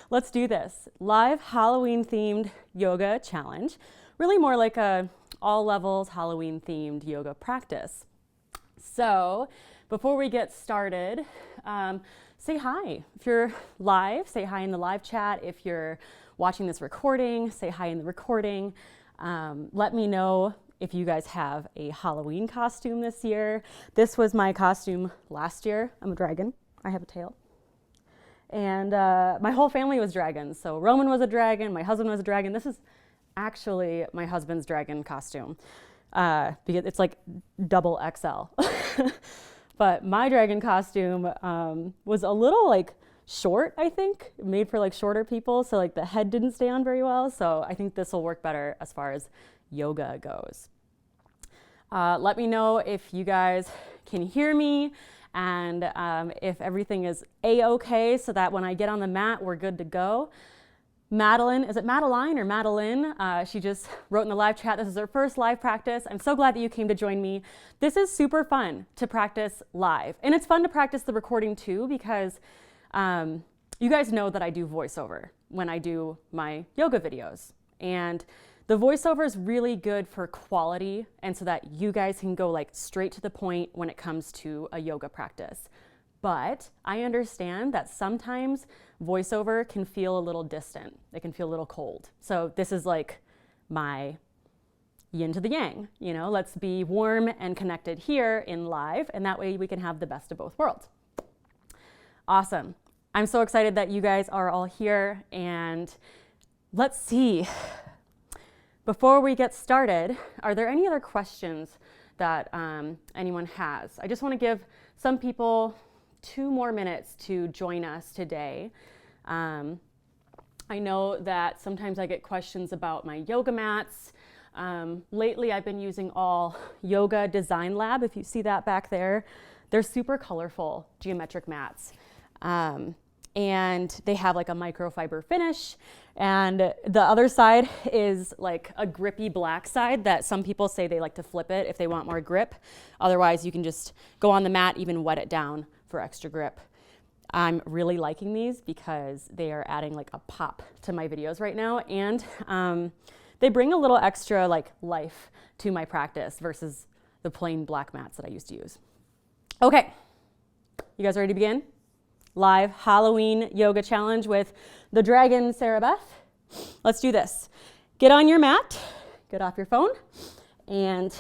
Let's do this. Live Halloween themed yoga challenge. Really more like a all levels Halloween themed yoga practice. So before we get started, say hi. If you're live, say hi in the live chat. If you're watching this recording, say hi in the recording. Let me know if you guys have a Halloween costume this year. This was my costume last year. I'm a dragon. I have a tail. And my whole family was dragons. So Roman was a dragon, my husband was a dragon. This is actually my husband's dragon costume because it's like double XL. But my dragon costume was a little like short, I think, made for like shorter people. So like the head didn't stay on very well. So I think this will work better as far as yoga goes. Let me know if you guys can hear me and if everything is a-okay so that when I get on the mat, we're good to go. Madeline, is it Madeline or Madeline? She just wrote in the live chat, this is her first live practice. I'm so glad that you came to join me. This is super fun to practice live. And it's fun to practice the recording too because you guys know that I do voiceover when I do my yoga videos. And the voiceover is really good for quality and so that you guys can go like straight to the point when it comes to a yoga practice. But I understand that sometimes voiceover can feel a little distant. It can feel a little cold. So this is like my yin to the yang, you know, let's be warm and connected here in live, and that way we can have the best of both worlds. Awesome. I'm so excited that you guys are all here, and let's see. Before we get started, are there any other questions that anyone has? I just want to give some people 2 more minutes to join us today. I know that sometimes I get questions about my yoga mats. Lately, I've been using all Yoga Design Lab. If you see that back there, they're super colorful geometric mats. And they have like a microfiber finish. And the other side is like a grippy black side that some people say they like to flip it if they want more grip. Otherwise, you can just go on the mat, even wet it down for extra grip. I'm really liking these because they are adding like a pop to my videos right now. And they bring a little extra like life to my practice versus the plain black mats that I used to use. Okay, you guys ready to begin? Live Halloween yoga challenge with the dragon Sarah Beth. Let's do this. Get on your mat, get off your phone, and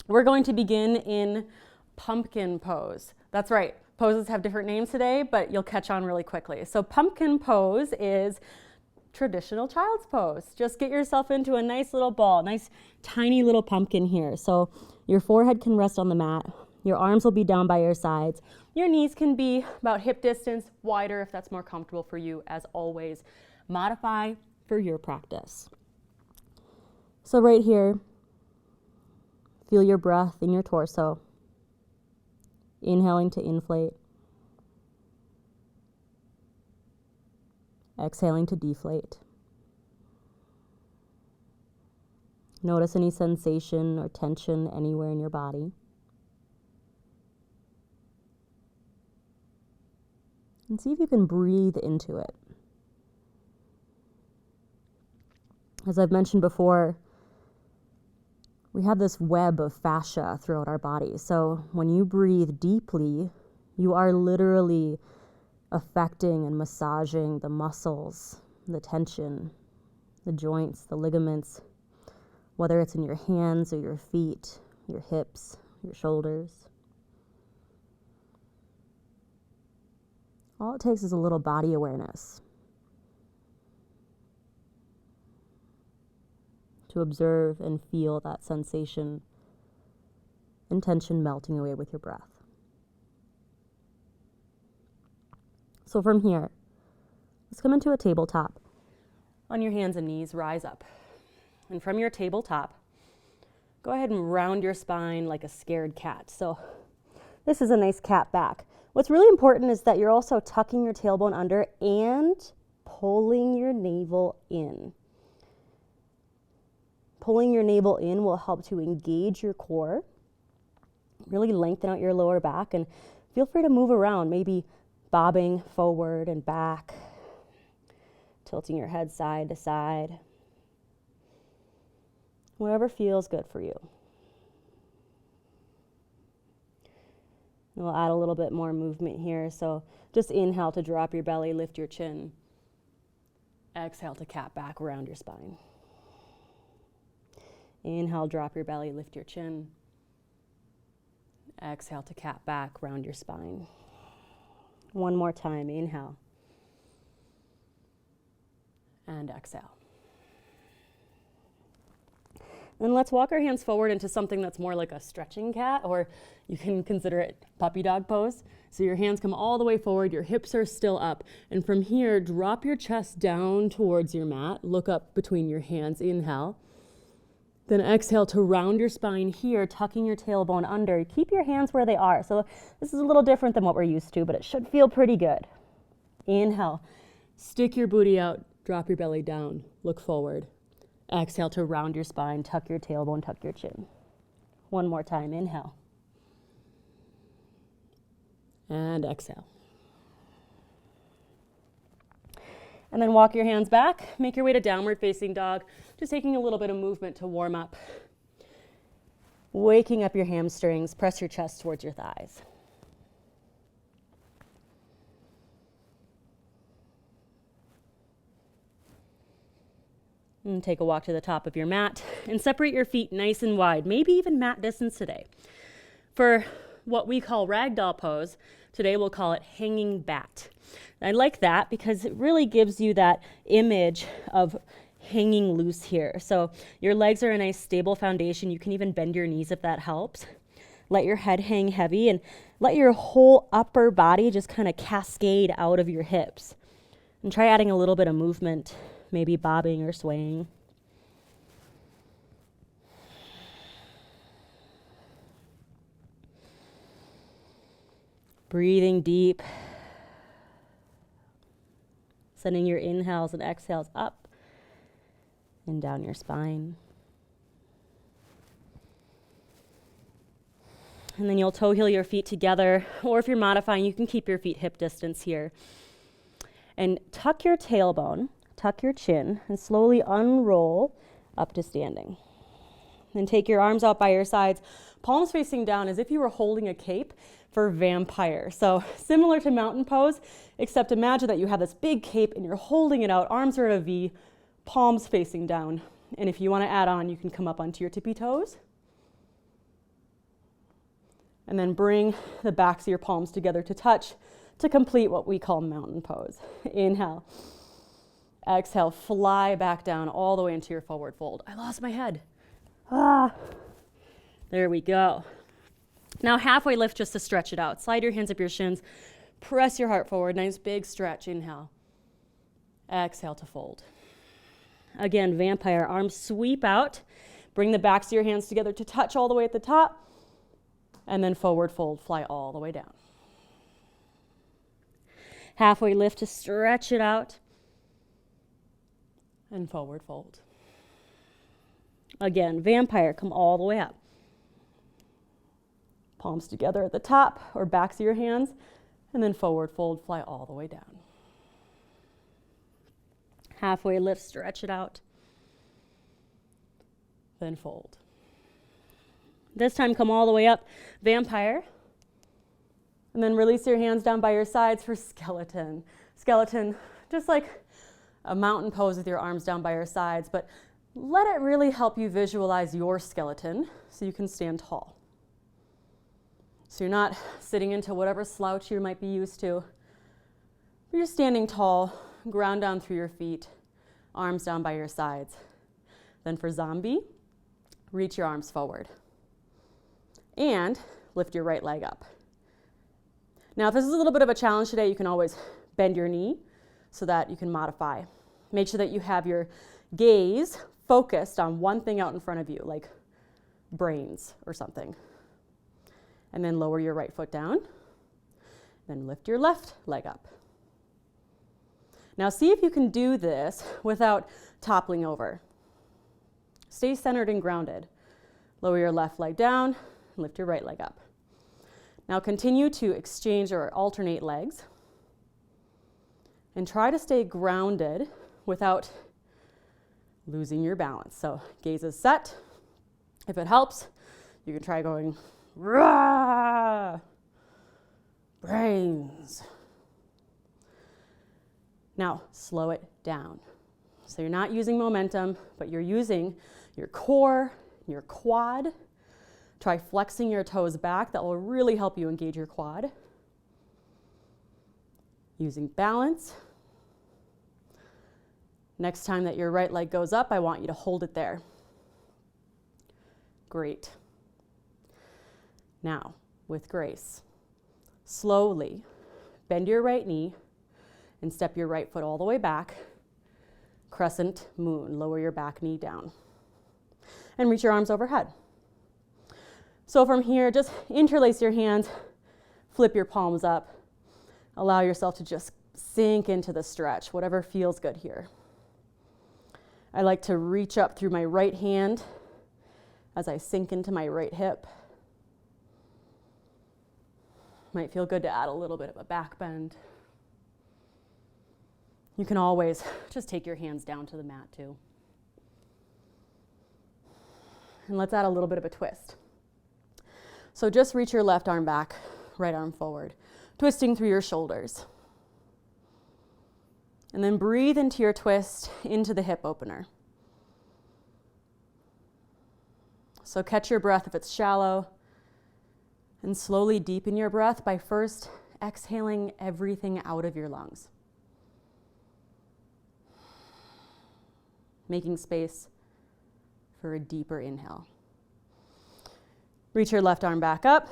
we're going to begin in pumpkin pose. That's right, poses have different names today, but you'll catch on really quickly. So pumpkin pose is traditional child's pose. Just get yourself into a nice little ball, nice tiny little pumpkin here. So your forehead can rest on the mat. Your arms will be down by your sides. Your knees can be about hip distance, wider if that's more comfortable for you. As always, modify for your practice. So right here, feel your breath in your torso. Inhaling to inflate. Exhaling to deflate. Notice any sensation or tension anywhere in your body. And see if you can breathe into it. As I've mentioned before, we have this web of fascia throughout our body. So when you breathe deeply, you are literally affecting and massaging the muscles, the tension, the joints, the ligaments, whether it's in your hands or your feet, your hips, your shoulders. All it takes is a little body awareness to observe and feel that sensation and tension melting away with your breath. So from here, let's come into a tabletop. On your hands and knees, rise up. And from your tabletop, go ahead and round your spine like a scared cat. So this is a nice cat back. What's really important is that you're also tucking your tailbone under and pulling your navel in. Pulling your navel in will help to engage your core, really lengthen out your lower back, and feel free to move around, maybe bobbing forward and back. tilting your head side to side. Whatever feels good for you. And we'll add a little bit more movement here. So just inhale to drop your belly, lift your chin. Exhale to cat back, round your spine. Inhale, drop your belly, lift your chin. Exhale to cat back, round your spine. One more time, inhale. And exhale. Then let's walk our hands forward into something that's more like a stretching cat, or you can consider it puppy dog pose. So your hands come all the way forward, your hips are still up. And from here, drop your chest down towards your mat. Look up between your hands, inhale. Then exhale to round your spine here, tucking your tailbone under. Keep your hands where they are. So this is a little different than what we're used to, but it should feel pretty good. Inhale, stick your booty out, drop your belly down, look forward. Exhale to round your spine, tuck your tailbone, tuck your chin. One more time, inhale. And exhale. And then walk your hands back, make your way to downward facing dog, just taking a little bit of movement to warm up. Waking up your hamstrings, press your chest towards your thighs. And take a walk to the top of your mat and separate your feet nice and wide, maybe even mat distance today. For what we call ragdoll pose, today we'll call it hanging bat. I like that because it really gives you that image of hanging loose here. So your legs are a nice stable foundation. You can even bend your knees if that helps. Let your head hang heavy and let your whole upper body just kind of cascade out of your hips. And try adding a little bit of movement, maybe bobbing or swaying. Breathing deep. Sending your inhales and exhales up and down your spine. And then you'll toe heel your feet together, or if you're modifying, you can keep your feet hip distance here. And tuck your tailbone, tuck your chin, and slowly unroll up to standing. Then take your arms out by your sides, palms facing down as if you were holding a cape for vampire. So similar to mountain pose, except imagine that you have this big cape and you're holding it out, arms are at a V, palms facing down. And if you want to add on, you can come up onto your tippy toes. And then bring the backs of your palms together to touch to complete what we call mountain pose. Inhale. Exhale, fly back down all the way into your forward fold. I lost my head. There we go. Now halfway lift just to stretch it out. Slide your hands up your shins. Press your heart forward. Nice big stretch. Inhale. Exhale to fold. Again, vampire. Arms sweep out. Bring the backs of your hands together to touch all the way at the top. And then forward fold. Fly all the way down. Halfway lift to stretch it out. And forward fold. Again, vampire. Come all the way up. Palms together at the top or backs of your hands, and then forward fold, fly all the way down. Halfway lift, stretch it out, then fold. This time come all the way up, vampire, and then release your hands down by your sides for skeleton. Skeleton, just like a mountain pose with your arms down by your sides, but let it really help you visualize your skeleton so you can stand tall. So you're not sitting into whatever slouch you might be used to. But you're standing tall, ground down through your feet, arms down by your sides. Then for zombie, reach your arms forward. And lift your right leg up. Now if this is a little bit of a challenge today, you can always bend your knee so that you can modify. Make sure that you have your gaze focused on one thing out in front of you, like brains or something. And then lower your right foot down. Then lift your left leg up. Now see if you can do this without toppling over. Stay centered and grounded. Lower your left leg down, lift your right leg up. Now continue to exchange or alternate legs. And try to stay grounded without losing your balance. So gaze is set. If it helps, you can try going, rah, brains. Now, slow it down. So you're not using momentum, but you're using your core, your quad. Try flexing your toes back. That will really help you engage your quad. Using balance. Next time that your right leg goes up, I want you to hold it there. Great. Now, with grace, slowly bend your right knee and step your right foot all the way back. Crescent moon, lower your back knee down. And reach your arms overhead. So from here, just interlace your hands, flip your palms up. Allow yourself to just sink into the stretch, whatever feels good here. I like to reach up through my right hand as I sink into my right hip. Might feel good to add a little bit of a back bend. You can always just take your hands down to the mat too. And let's add a little bit of a twist. So just reach your left arm back, right arm forward, twisting through your shoulders. And then breathe into your twist, into the hip opener. So catch your breath if it's shallow, and slowly deepen your breath by first exhaling everything out of your lungs. Making space for a deeper inhale. Reach your left arm back up.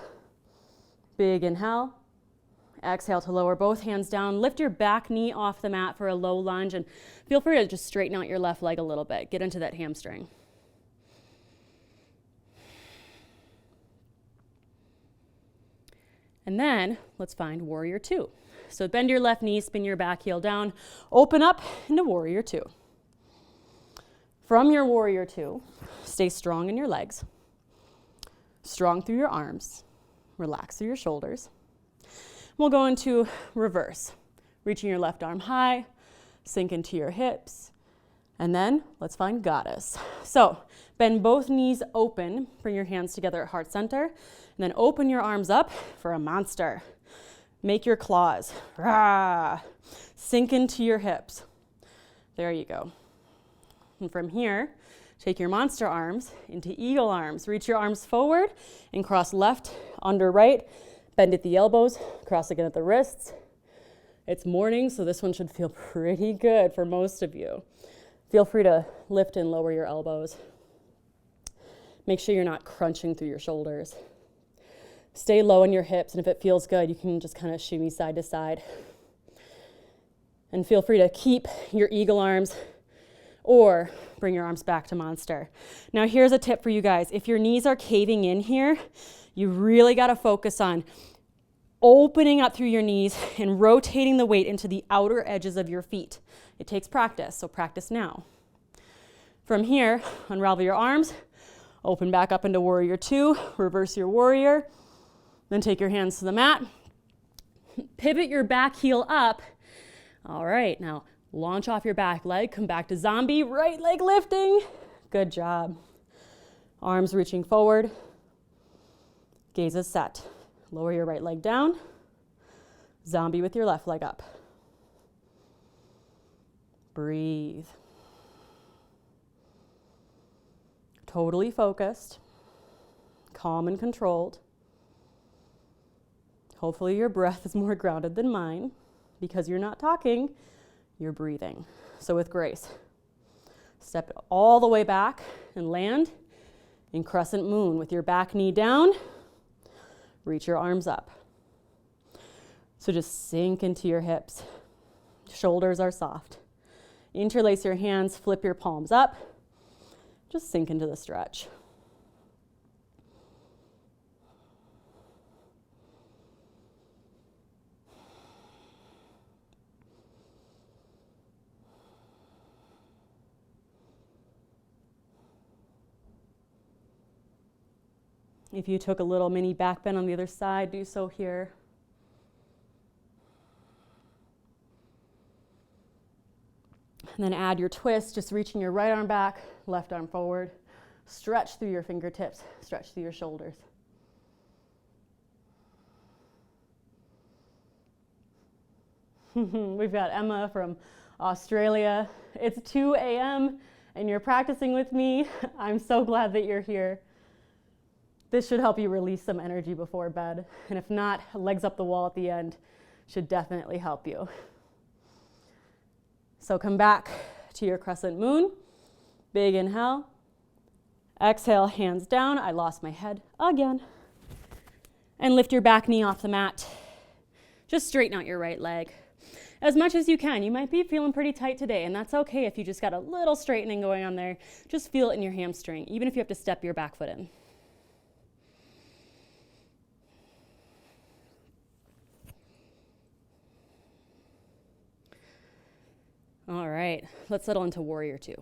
Big inhale. Exhale to lower both hands down. Lift your back knee off the mat for a low lunge, and feel free to just straighten out your left leg a little bit. Get into that hamstring. And then let's find warrior two. So bend your left knee, spin your back heel down, open up into warrior two. From your warrior two, stay strong in your legs, strong through your arms, relax through your shoulders. We'll go into reverse, reaching your left arm high, sink into your hips, and then let's find goddess. So bend both knees open, bring your hands together at heart center, and then open your arms up for a monster. Make your claws, rah, sink into your hips. There you go. And from here, take your monster arms into eagle arms. Reach your arms forward and cross left under right. Bend at the elbows, cross again at the wrists. It's morning, so this one should feel pretty good for most of you. Feel free to lift and lower your elbows. Make sure you're not crunching through your shoulders. Stay low in your hips, and if it feels good, you can just kind of shimmy side to side. And feel free to keep your eagle arms or bring your arms back to monster. Now here's a tip for you guys. If your knees are caving in here, you really got to focus on opening up through your knees and rotating the weight into the outer edges of your feet. It takes practice, so practice now. From here, unravel your arms, open back up into warrior two, reverse your warrior, then take your hands to the mat, pivot your back heel up. All right, now launch off your back leg, come back to zombie, right leg lifting. Good job. Arms reaching forward. Gaze is set. Lower your right leg down. Zombie with your left leg up. Breathe. Totally focused, calm and controlled. Hopefully your breath is more grounded than mine. Because you're not talking, you're breathing. So with grace, step it all the way back and land in crescent moon with your back knee down. Reach your arms up. So just sink into your hips. Shoulders are soft. Interlace your hands, flip your palms up. Just sink into the stretch. If you took a little mini back bend on the other side, do so here. And then add your twist, just reaching your right arm back, left arm forward. Stretch through your fingertips, stretch through your shoulders. We've got Emma from Australia. It's 2 a.m. and you're practicing with me. I'm so glad that you're here. This should help you release some energy before bed. And if not, legs up the wall at the end should definitely help you. So come back to your crescent moon. Big inhale. Exhale, hands down. I lost my head again. And lift your back knee off the mat. Just straighten out your right leg as much as you can. You might be feeling pretty tight today, and that's okay if you just got a little straightening going on there. Just feel it in your hamstring, even if you have to step your back foot in. All right, let's settle into warrior two.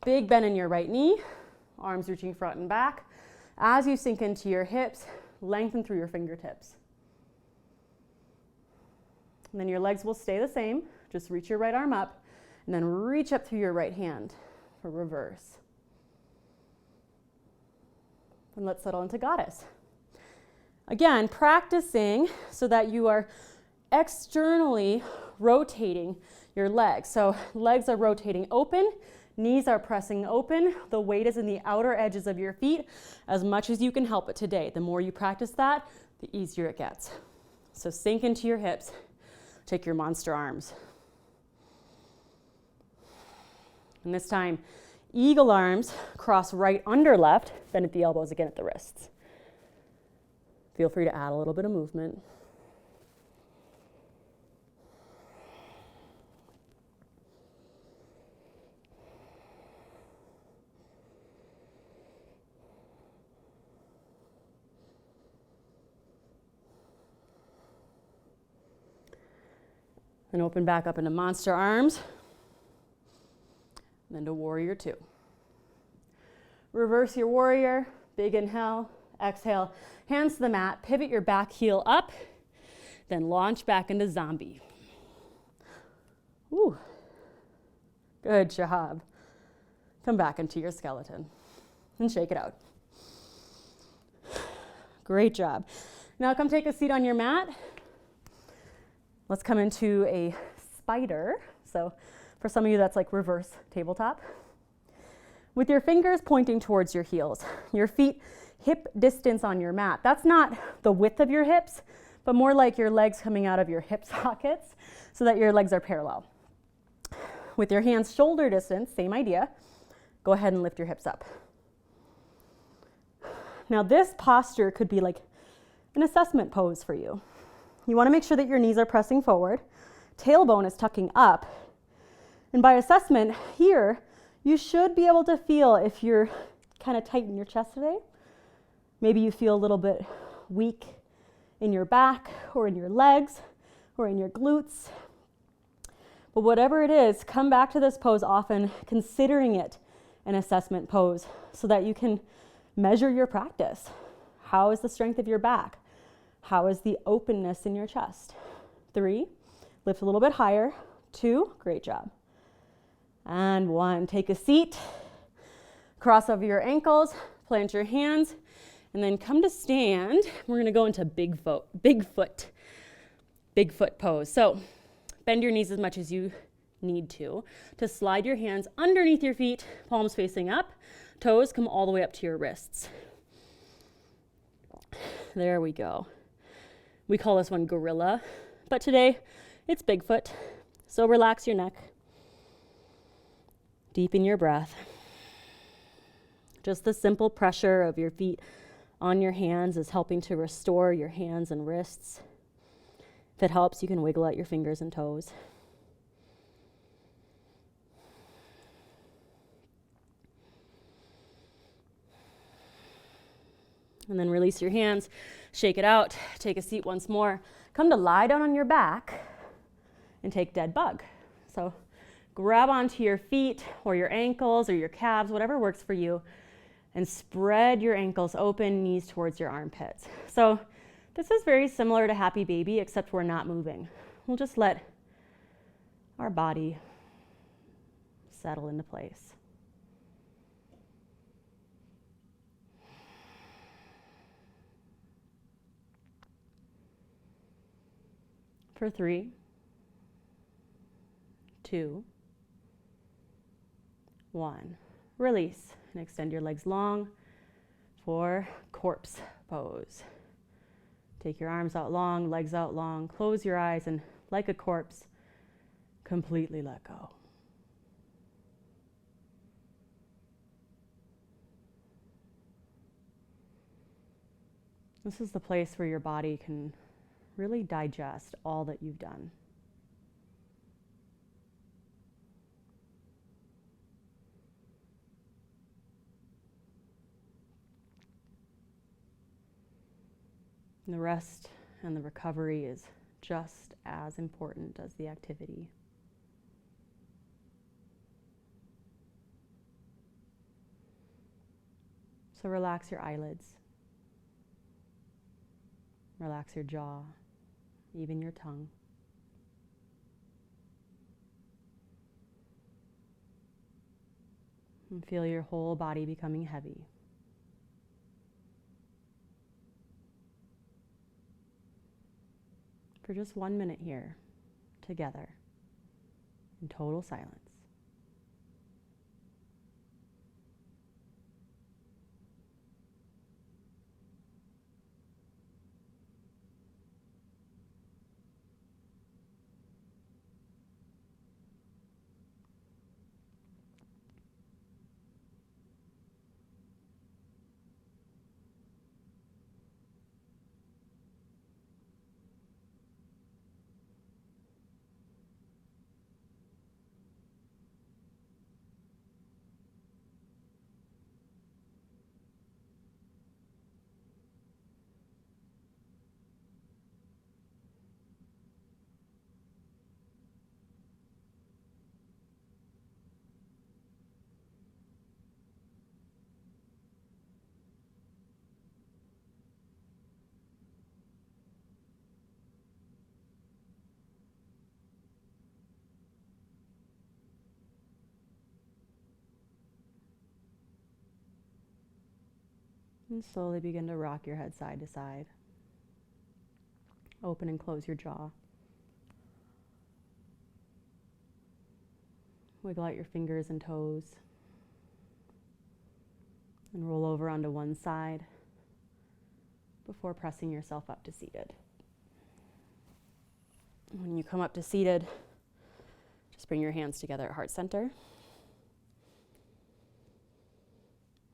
Big bend in your right knee, arms reaching front and back. As you sink into your hips, lengthen through your fingertips. And then your legs will stay the same. Just reach your right arm up and then reach up through your right hand for reverse. And let's settle into goddess. Again, practicing so that you are externally rotating your legs. So legs are rotating open, knees are pressing open. The weight is in the outer edges of your feet as much as you can help it today. The more you practice that, the easier it gets. So sink into your hips. Take your monster arms. And this time, eagle arms cross right under left, bend at the elbows again at the wrists. Feel free to add a little bit of movement. And open back up into monster arms, and then to warrior two. Reverse your warrior, big inhale, exhale, hands to the mat, pivot your back heel up, then launch back into zombie. Ooh, good job. Come back into your skeleton and shake it out. Great job. Now come take a seat on your mat. Let's come into a spider. So for some of you, that's like reverse tabletop. With your fingers pointing towards your heels, your feet hip distance on your mat. That's not the width of your hips, but more like your legs coming out of your hip sockets so that your legs are parallel. With your hands shoulder distance, same idea. Go ahead and lift your hips up. Now this posture could be like an assessment pose for you. You want to make sure that your knees are pressing forward, tailbone is tucking up. And by assessment here, you should be able to feel if you're kind of tight in your chest today. Maybe you feel a little bit weak in your back or in your legs or in your glutes. But whatever it is, come back to this pose often, considering it an assessment pose so that you can measure your practice. How is the strength of your back? How is the openness in your chest? 3, lift a little bit higher. 2, great job. And 1, take a seat. Cross over your ankles, plant your hands, and then come to stand. We're gonna go into Bigfoot pose. So bend your knees as much as you need to slide your hands underneath your feet, palms facing up, toes come all the way up to your wrists. There we go. We call this one gorilla, but today it's Bigfoot. So relax your neck. Deepen your breath. Just the simple pressure of your feet on your hands is helping to restore your hands and wrists. If it helps, you can wiggle out your fingers and toes. And then release your hands, shake it out, take a seat once more. Come to lie down on your back and take dead bug. So grab onto your feet or your ankles or your calves, whatever works for you, and spread your ankles open, knees towards your armpits. So this is very similar to happy baby, except we're not moving. We'll just let our body settle into place. For 3, 2, 1. Release and extend your legs long for corpse pose. Take your arms out long, legs out long, close your eyes, and like a corpse, completely let go. This is the place where your body can really digest all that you've done. And the rest and the recovery is just as important as the activity. So relax your eyelids. Relax your jaw, even your tongue. And feel your whole body becoming heavy. For just 1 minute here, together, in total silence. And slowly begin to rock your head side to side. Open and close your jaw. Wiggle out your fingers and toes. And roll over onto one side before pressing yourself up to seated. When you come up to seated, just bring your hands together at heart center.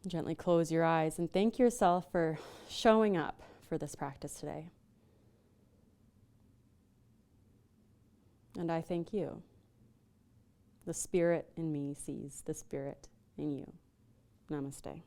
Gently close your eyes and thank yourself for showing up for this practice today. And I thank you. The spirit in me sees the spirit in you. Namaste.